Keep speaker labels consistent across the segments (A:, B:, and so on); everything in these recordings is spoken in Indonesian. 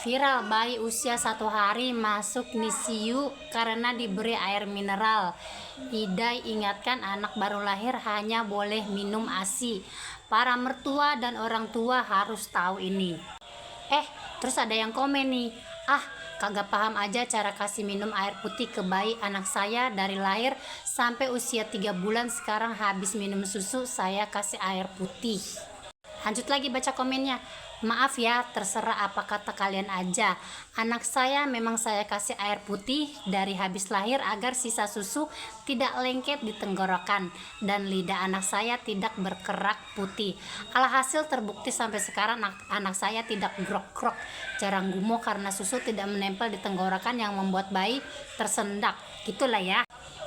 A: Viral bayi usia 1 hari masuk NICU karena diberi air mineral. Idai ingatkan anak baru lahir hanya boleh minum ASI. Para mertua dan orang tua harus tahu ini. Terus ada yang komen nih, kagak paham aja cara kasih minum air putih ke bayi. Anak saya dari lahir sampai usia 3 bulan, sekarang habis minum susu saya kasih air putih. Lanjut lagi baca komennya. Maaf ya, terserah apa kata kalian aja. Anak saya memang saya kasih air putih dari habis lahir agar sisa susu tidak lengket di tenggorokan dan lidah anak saya tidak berkerak putih. Alhasil terbukti sampai sekarang anak saya tidak grok-grok, jarang gumoh karena susu tidak menempel di tenggorokan yang membuat bayi tersendak. Gitulah ya.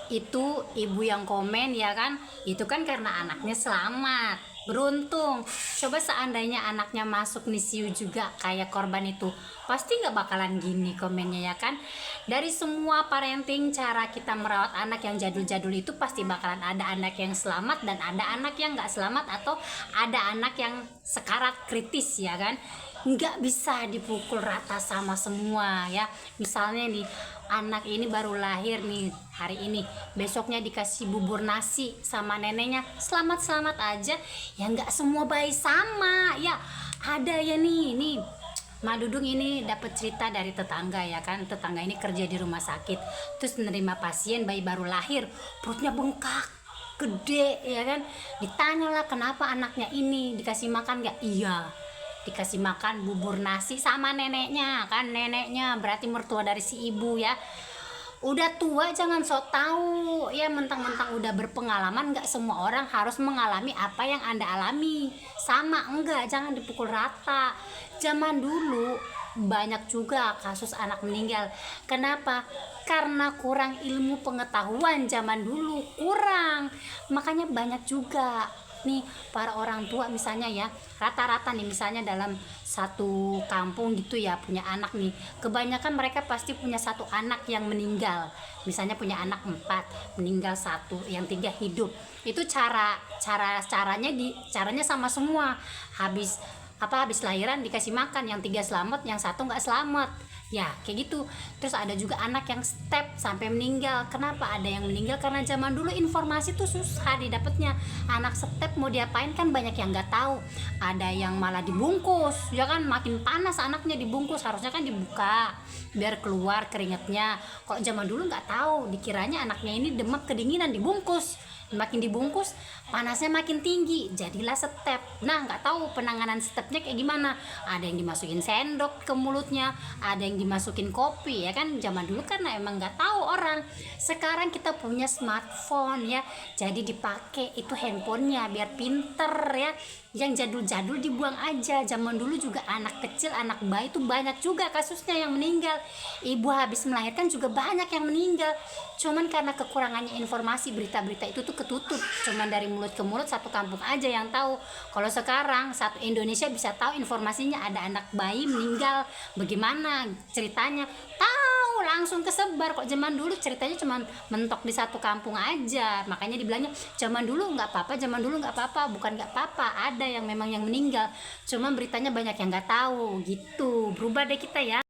A: Itu ibu yang komen ya kan, itu kan karena anaknya selamat, beruntung. Coba seandainya anaknya masuk NICU juga kayak korban itu, pasti nggak bakalan gini komennya ya kan. Dari semua parenting, cara kita merawat anak yang jadul-jadul itu pasti bakalan ada anak yang selamat dan ada anak yang nggak selamat, atau ada anak yang sekarat kritis ya kan. Nggak bisa dipukul rata sama semua ya. Misalnya nih, anak ini baru lahir nih hari ini, besoknya dikasih bubur nasi sama neneknya, selamat-selamat aja ya. Nggak semua bayi sama ya. Ada ya nih Madudung ini dapat cerita dari tetangga ya kan. Tetangga ini kerja di rumah sakit, terus menerima pasien bayi baru lahir, perutnya bengkak gede ya kan. Ditanyalah kenapa anaknya ini, dikasih makan nggak? Iya, dikasih makan bubur nasi sama neneknya kan. Neneknya berarti mertua dari si ibu ya. Udah tua jangan sok tahu ya, mentang-mentang udah berpengalaman. Nggak semua orang harus mengalami apa yang Anda alami sama, enggak, jangan dipukul rata. Zaman dulu banyak juga kasus anak meninggal. Kenapa? Karena kurang ilmu pengetahuan. Zaman dulu kurang, makanya banyak juga nih para orang tua misalnya ya, rata-rata nih misalnya dalam satu kampung gitu ya, punya anak nih, kebanyakan mereka pasti punya satu anak yang meninggal. Misalnya punya anak 4, meninggal 1, yang 3 hidup. Itu caranya sama semua. Habis lahiran dikasih makan, yang 3 selamat, yang 1 nggak selamat ya, kayak gitu. Terus ada juga anak yang step sampai meninggal. Kenapa ada yang meninggal? Karena zaman dulu informasi tuh susah didapatnya. Anak step mau diapain kan banyak yang nggak tahu. Ada yang malah dibungkus ya kan, makin panas anaknya dibungkus, harusnya kan dibuka biar keluar keringatnya. Kok zaman dulu nggak tahu, dikiranya anaknya ini demam kedinginan, dibungkus. Makin dibungkus panasnya makin tinggi, jadilah step. Nah, nggak tahu penanganan stepnya kayak gimana. Ada yang dimasukin sendok ke mulutnya, ada yang dimasukin kopi ya kan. Zaman dulu karena emang nggak tahu orang. Sekarang kita punya smartphone ya, jadi dipakai itu handphonenya biar pinter ya. Yang jadul-jadul dibuang aja. Zaman dulu juga anak kecil, anak bayi itu banyak juga kasusnya yang meninggal. Ibu habis melahirkan juga banyak yang meninggal. Cuman karena kekurangannya informasi, berita-berita itu tuh ketutup. Cuman dari mulut ke mulut, satu kampung aja yang tahu. Kalau sekarang satu Indonesia bisa tahu informasinya ada anak bayi meninggal, bagaimana ceritanya, tahu langsung kesebar. Kok zaman dulu ceritanya cuma mentok di satu kampung aja. Makanya dibilangnya zaman dulu nggak apa-apa, zaman dulu nggak apa-apa. Bukan nggak apa-apa, ada yang memang yang meninggal, cuma beritanya banyak yang nggak tahu gitu. Berubah deh kita ya.